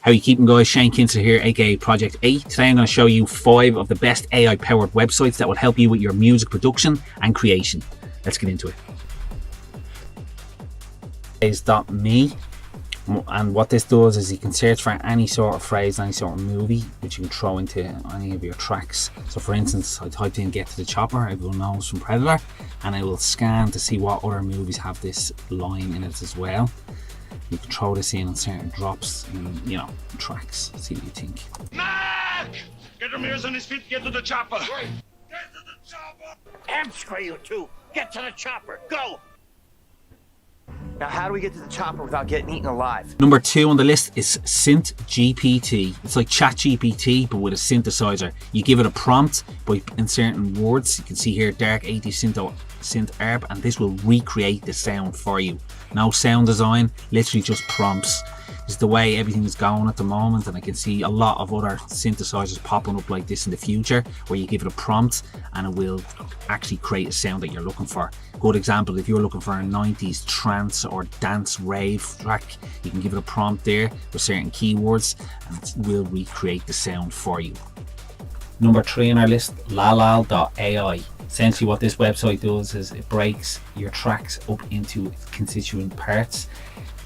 How you keeping, guys? Shane Kinser here, aka Project 8. Today I'm going to show you 5 of the best AI powered websites that will help you with your music production and creation. Let's get into it. .me, and what this does is you can search for any sort of phrase, any sort of movie, which you can throw into any of your tracks. So for instance, I typed in "Get to the Chopper," everyone knows from Predator, and I will scan to see what other movies have this line in it as well. You can throw this in on certain drops in, tracks. See what you think. Mac! Get your ears on his feet, get to the chopper! Get to the chopper! Hamstray you two! Get to the chopper! Go! Now, how do we get to the chopper without getting eaten alive? Number 2 on the list is Synth GPT. It's like ChatGPT, but with a synthesizer. You give it a prompt by inserting words. You can see here, dark 80s synth arp, and this will recreate the sound for you. No sound design, literally just prompts. This is the way everything is going at the moment, and I can see a lot of other synthesizers popping up like this in the future, where you give it a prompt and it will actually create a sound that you're looking for. Good example, if you're looking for a 90s trance or dance rave track, you can give it a prompt there with certain keywords and it will recreate the sound for you. Number 3 on our list, lalal.ai. Essentially what this website does is it breaks your tracks up into constituent parts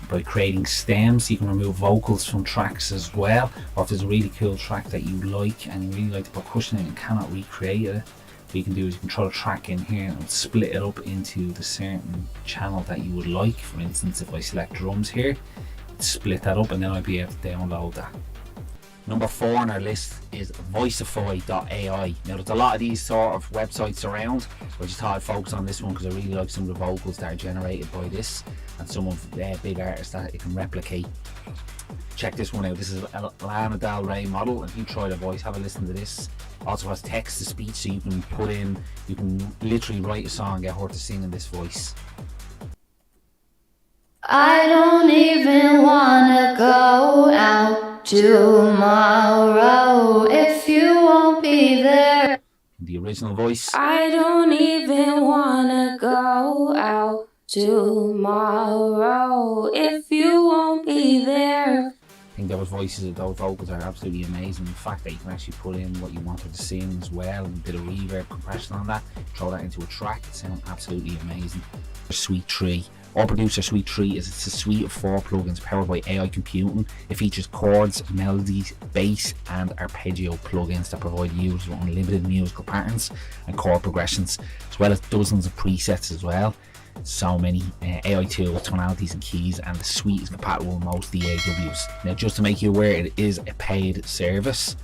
by creating stems. You can remove vocals from tracks as well, or if there's a really cool track that you like and you really like the percussion in it and cannot recreate it, what you can do is you can throw the track in here and split it up into the certain channel that you would like. For instance, if I select drums here, split that up and then I'll be able to download that. Number 4 on our list is voicify.ai. Now there's a lot of these sort of websites around, but I just thought I'd focus on this one because I really like some of the vocals that are generated by this and some of the big artists that it can replicate. Check this one out. This is a Lana Del Rey model. If you try the voice, have a listen to this. Also has text to speech, so you can literally write a song and get her to sing in this voice. I don't even wanna go out tomorrow if you won't be there. The original voice. I don't even wanna go out tomorrow if you won't be there. I think those voices, those vocals are absolutely amazing. The fact that you can actually put in what you want her to sing as well, and a bit of reverb compression on that, throw that into a track, it sounds absolutely amazing. Suite 3. Our Producer Suite 3 it's a suite of 4 plugins powered by AI computing. It features chords, melodies, bass and arpeggio plugins that provide users with unlimited musical patterns and chord progressions, as well as dozens of presets as well. So many AI tools, tonalities and keys, and the suite is compatible with most DAWs. Now just to make you aware, it is a paid service,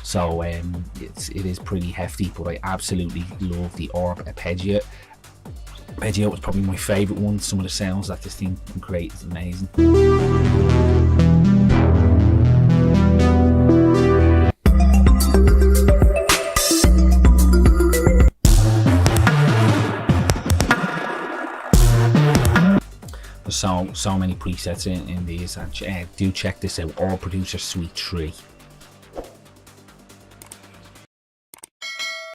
so it is pretty hefty, but I absolutely love the ARP arpeggio. Arpeggio was probably my favourite one. Some of the sounds that this thing can create is amazing. There's so many presets in these, and do check this out, Our Producer Suite 3.